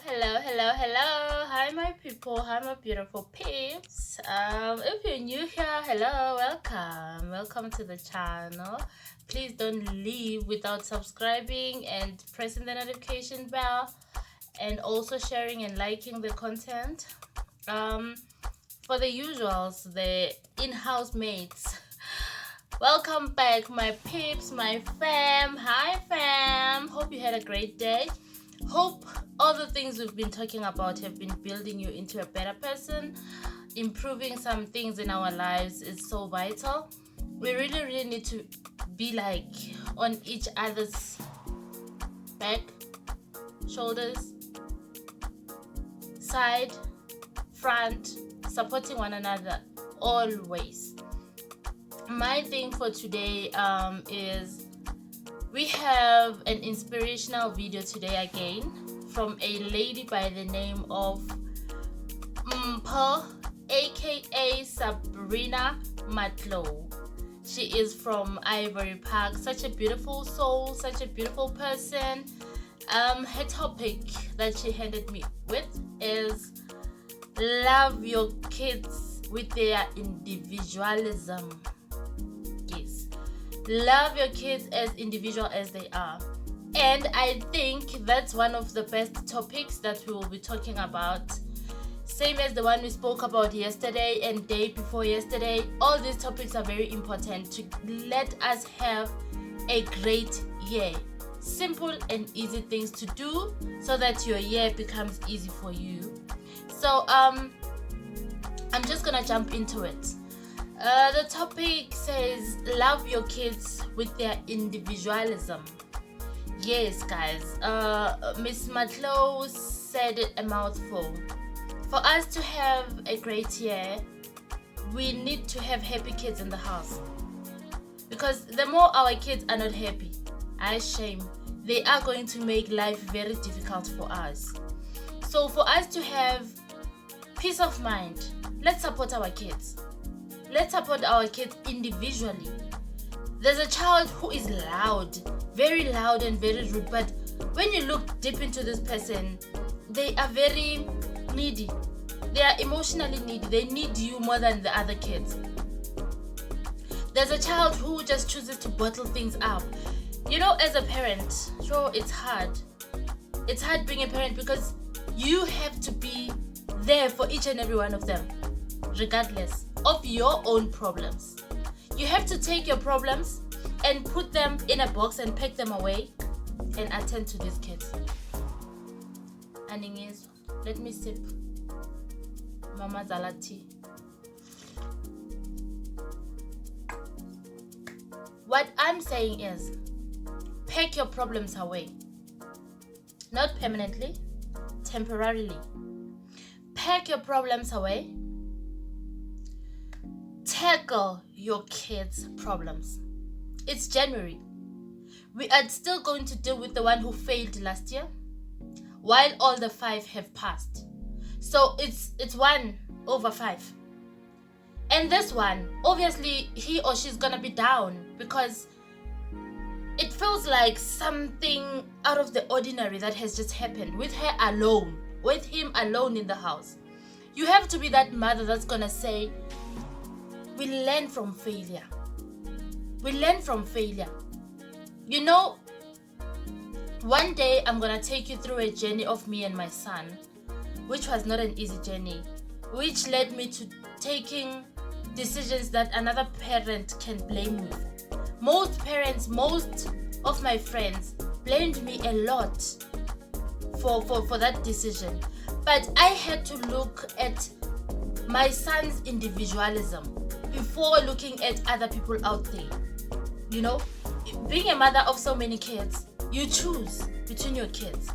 Hello. Hi, my people. Hi, my beautiful peeps. If you're new here, hello, welcome to the channel. Please don't leave without subscribing and pressing the notification bell, and also sharing and liking the content. For the usuals, the in-house mates. Welcome back, my peeps, my fam. Hi, fam. Hope you had a great day. Hope all the things we've been talking about have been building you into a better person. Improving some things in our lives is so vital. We really need to be like on each other's back, shoulders, side, front, supporting one another always. My thing for today is we have an inspirational video today again from a lady by the name of aka Sabrina Matlow. She is from Ivory Park. Such a beautiful soul, such a beautiful person. Her topic that she handed me with is love your kids with their individualism. Yes, love your kids as individual as they are. And I think that's one of the best topics that we will be talking about. Same as the one we spoke about yesterday and day before yesterday. All these topics are very important to let us have a great year. Simple and easy things to do so that your year becomes easy for you. So I'm just gonna jump into it. The topic says love your kids with their individualism. Yes, guys, Miss Matlow said it a mouthful. For us to have a great year, we need to have happy kids in the house. Because the more our kids are not happy, I shame, they are going to make life very difficult for us. So for us to have peace of mind, let's support our kids. Let's support our kids individually. There's a child who is loud, very loud and very rude, but when you look deep into this person, they are very needy. They are emotionally needy. They need you more than the other kids. There's a child who just chooses to bottle things up. You know, as a parent, sure, it's hard. It's hard being a parent because you have to be there for each and every one of them, regardless of your own problems. You have to take your problems and put them in a box and pack them away and attend to these kids. Aningizwa, let me sip Mama Zala tea. What I'm saying is, pack your problems away. Not permanently, temporarily. Pack your problems away. Tackle your kids' problems. It's January. We are still going to deal with the one who failed last year, while all the 5 have passed. So it's 1/5. And this one, obviously, he or she's gonna be down because it feels like something out of the ordinary that has just happened with her alone, with him alone in the house. You have to be that mother that's gonna say, we learn from failure. We learn from failure. You know, one day I'm gonna take you through a journey of me and my son, which was not an easy journey, which led me to taking decisions that another parent can blame me. Most parents, most of my friends blamed me a lot for that decision. But I had to look at my son's individualism before looking at other people out there. You know, being a mother of so many kids, you choose between your kids.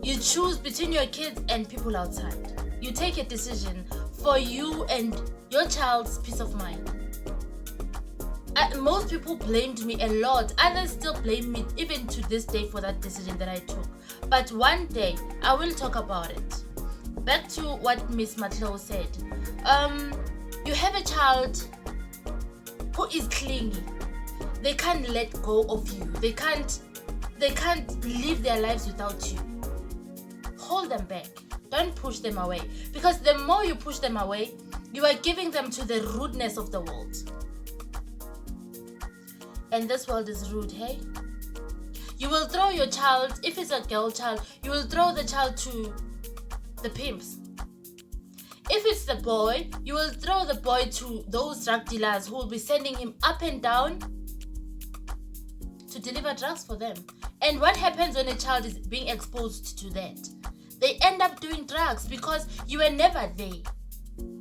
You choose between your kids and people outside. You take a decision for you and your child's peace of mind. Most people blamed me a lot. Others still blame me even to this day for that decision that I took. But one day, I will talk about it. Back to what Miss Matlow said. You have a child who is clingy. They can't let go of you. They can't live their lives without you. call them back. Don't push them away. Because the more you push them away, you are giving them to the rudeness of the world. And this world is rude, hey? You will throw your child, if it's a girl child, you will throw the child to the pimps. If it's the boy, you will throw the boy to those drug dealers who will be sending him up and down to deliver drugs for them. And what happens when a child is being exposed to that? They end up doing drugs because you were never there.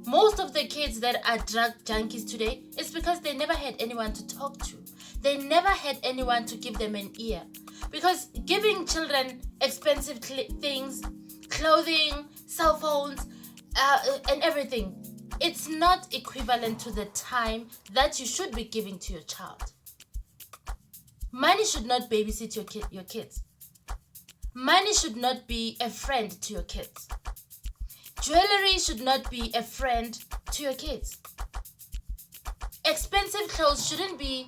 Most of the kids that are drug junkies today is because they never had anyone to talk to. They never had anyone to give them an ear. Because giving children expensive things, clothing, cell phones, and everything, it's not equivalent to the time that you should be giving to your child. Money should not babysit your kids. Money should not be a friend to your kids. Jewelry should not be a friend to your kids. Expensive clothes shouldn't be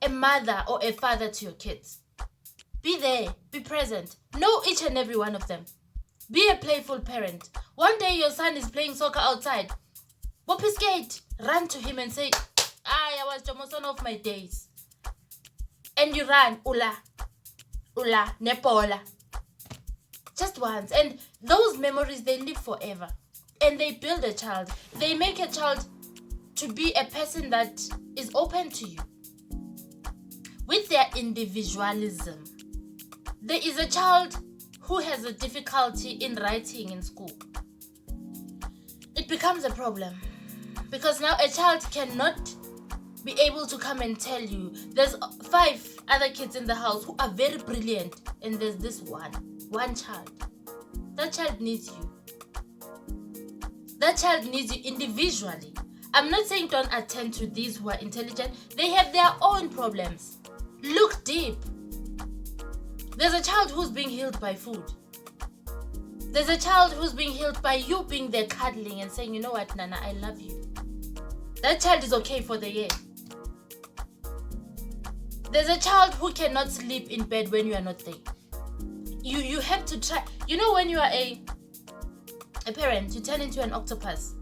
a mother or a father to your kids. Be there, be present, know each and every one of them. Be a playful parent. One day your son is playing soccer outside. Whoop his gate, run to him and say, I was the most one of my days. And you run, ula, nepola. Just once. And those memories, they live forever. And they build a child. They make a child to be a person that is open to you. With their individualism, there is a child who has a difficulty in writing in school. It becomes a problem. Because now a child cannot be able to come and tell you there's 5 other kids in the house who are very brilliant and there's this one child. That child needs you. That child needs you individually. I'm not saying don't attend to these who are intelligent. They have their own problems. Look deep. There's a child who's being healed by food. There's a child who's being healed by you being there cuddling and saying, you know what, Nana, I love you. That child is okay for the year. There's a child who cannot sleep in bed when you are not there. You have to try. You know, when you are a parent, you turn into an octopus.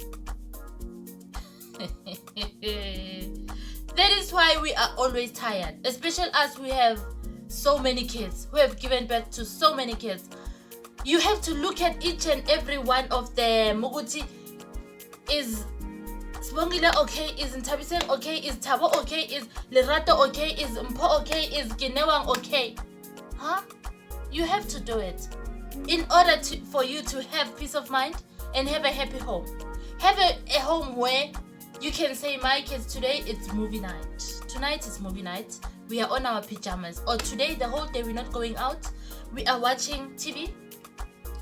That is why we are always tired, especially as we have so many kids, who have given birth to so many kids. You have to look at each and every one of them. Muguti, is Sibongile okay? Is Ntabiseng okay? Is Thabo okay? Is Lerato okay? Is Mpho okay? Is Ginewang okay? Huh? You have to do it in order for you to have peace of mind and have a happy home. Have a home where you can say, my kids, today it's movie night. Tonight is movie night. We are on our pajamas. Or today, the whole day, we're not going out. We are watching TV.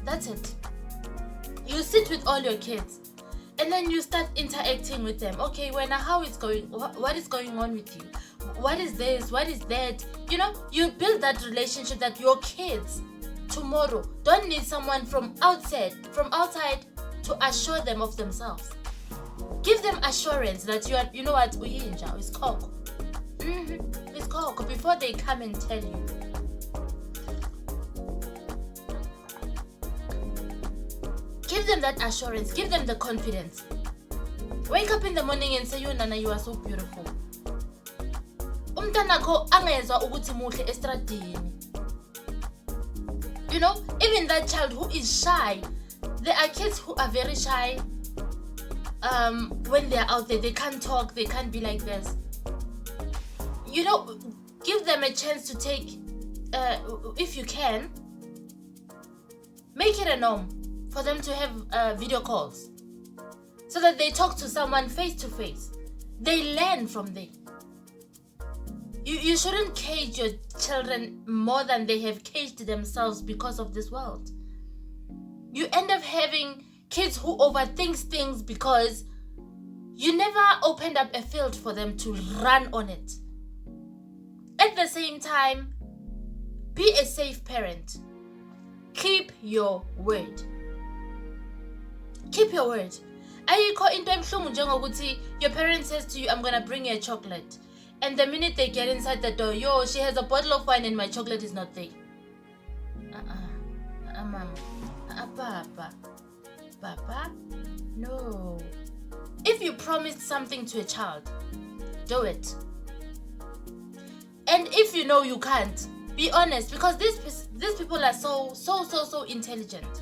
That's it. You sit with all your kids. And then you start interacting with them. Okay, well, now how is going? What is going on with you? What is this? What is that? You know, you build that relationship that your kids tomorrow don't need someone from outside to assure them of themselves. Give them assurance that you know what, it's Coco. It's Coco before they come and tell you. Give them that assurance. Give them the confidence. Wake up in the morning and say, Nana, you are so beautiful. Umntanakho angezwa ukuthi muhle estradini. You know, even that child who is shy. There are kids who are very shy. When they're out there, they can't talk, they can't be like this. You know, give them a chance to take, if you can, make it a norm for them to have video calls so that they talk to someone face to face. They learn from there. You shouldn't cage your children more than they have caged themselves because of this world. You end up having kids who overthink things because you never opened up a field for them to run on it. At the same time, be a safe parent. Keep your word. Keep your word. Ayikho into ebuhlungu njengokuthi your parent says to you, I'm gonna bring you a chocolate. And the minute they get inside the door, she has a bottle of wine and my chocolate is not there. Mama, Papa, no. If you promised something to a child, do it. And if you know you can't, be honest, because these people are so intelligent.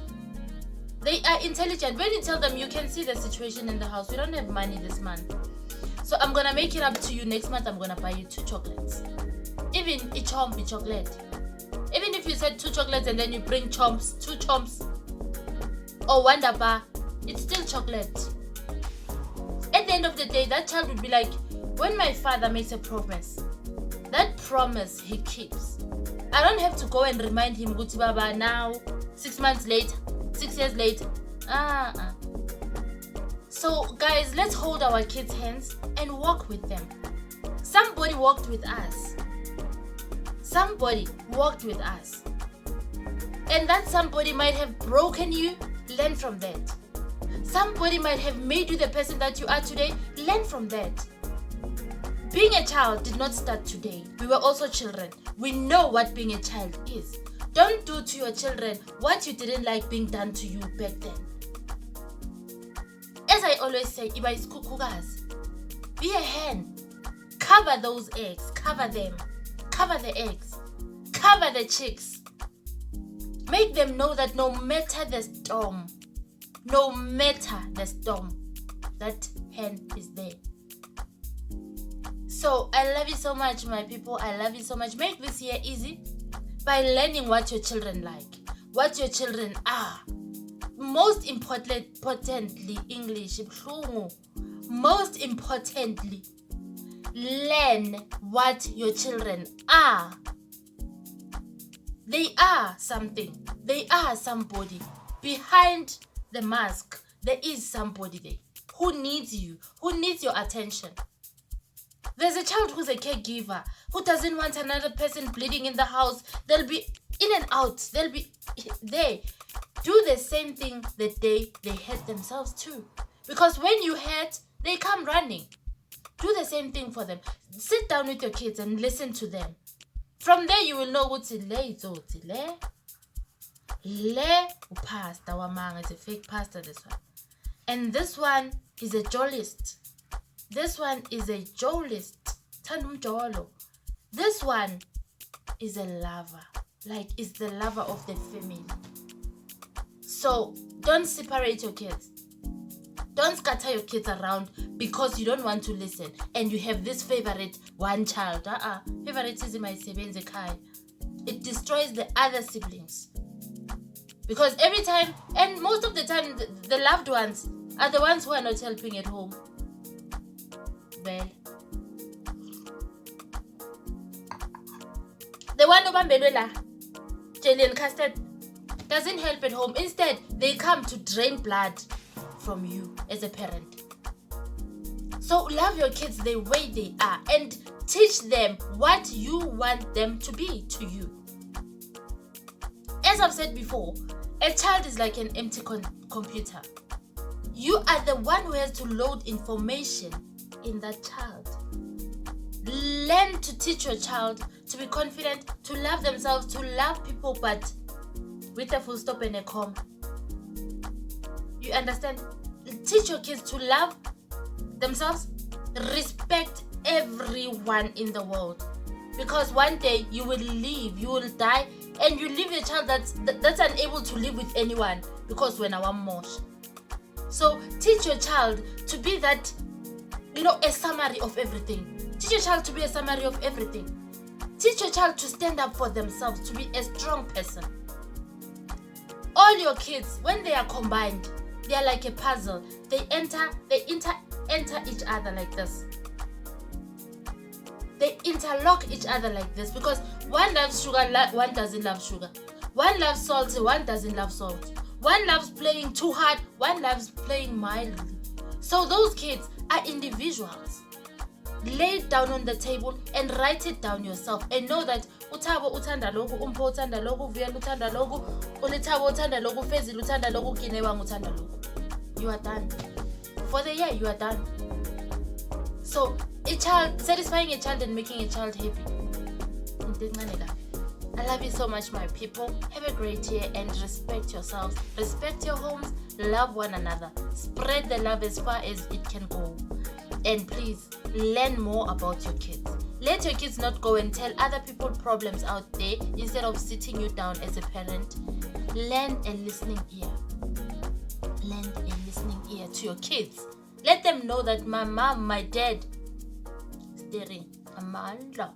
They are intelligent. When you tell them you can see the situation in the house, we don't have money this month, so I'm gonna make it up to you next month. I'm gonna buy you 2 chocolates. Even a chomp chocolate. Even if you said 2 chocolates and then you bring 2 chomps, or 1 bar, it's still chocolate. At the end of the day, that child would be like, when my father makes a promise, that promise he keeps. I don't have to go and remind him, Guti Baba, now, 6 months later, 6 years later. So guys, let's hold our kids' hands and walk with them. Somebody walked with us. Somebody walked with us. And that somebody might have broken you. Learn from that. Somebody might have made you the person that you are today. Learn from that. Being a child did not start today. We were also children. We know what being a child is. Don't do to your children what you didn't like being done to you back then. As I always say, Iba is kukugas. Be a hen. Cover those eggs. Cover them. Cover the eggs. Cover the chicks. Make them know that no matter the storm, that hen is there. So I love you so much, my people. I love you so much. Make this year easy by learning what your children like, what your children are. Most importantly, English. Most importantly, learn what your children are. They are something. They are somebody. Behind the mask, there is somebody there who needs you, who needs your attention. There's a child who's a caregiver, who doesn't want another person bleeding in the house. They'll be in and out. They'll be there. Do the same thing the day they hurt themselves too. Because when you hurt, they come running. Do the same thing for them. Sit down with your kids and listen to them. From there, you will know what's le pastor wamanga. It's a fake pastor, this one. And this one is a journalist. This one is a journalist. This one is a lover. Like, is the lover of the family. So, don't separate your kids. Don't scatter your kids around because you don't want to listen. And you have this favorite one child. Favoritism is it destroys the other siblings. Because every time, and most of the time, the loved ones are the ones who are not helping at home. Well, the one Obambelwela, jelly and custard, doesn't help at home. Instead, they come to drain blood from you as a parent. So love your kids the way they are and teach them what you want them to be to you. As I've said before, a child is like an empty computer. You are the one who has to load information in that child. Learn to teach your child to be confident, to love themselves, to love people, but with a full stop and a comma. You understand? Teach your kids to love themselves, respect everyone in the world. Because one day you will leave, you will die, and you leave a child that's unable to live with anyone because when I want more. So teach your child to be that, a summary of everything. Teach your child to be a summary of everything. Teach your child to stand up for themselves, to be a strong person. All your kids, when they are combined, they are like a puzzle. They enter each other like this. They interlock each other like this because one loves sugar, one doesn't love sugar. One loves salt, one doesn't love salt. One loves playing too hard, one loves playing mildly. So those kids are individuals. Lay it down on the table and write it down yourself and know that uThabo uthanda lokhu, uMpho uthanda lokhu, uVuyela uthanda lokhu, uLethabo uthanda lokhu, uFezile uthanda lokhu, Kinewang uthanda lokhu. You are done. For the year, you are done. So, satisfying a child and making a child happy. I love you so much, my people. Have a great year and respect yourselves. Respect your homes. Love one another. Spread the love as far as it can go. And please, learn more about your kids. Let your kids not go and tell other people problems out there instead of sitting you down as a parent. Lend a listening ear. Lend a listening ear to your kids. Let them know that my mom, my dad, steering. Amanda.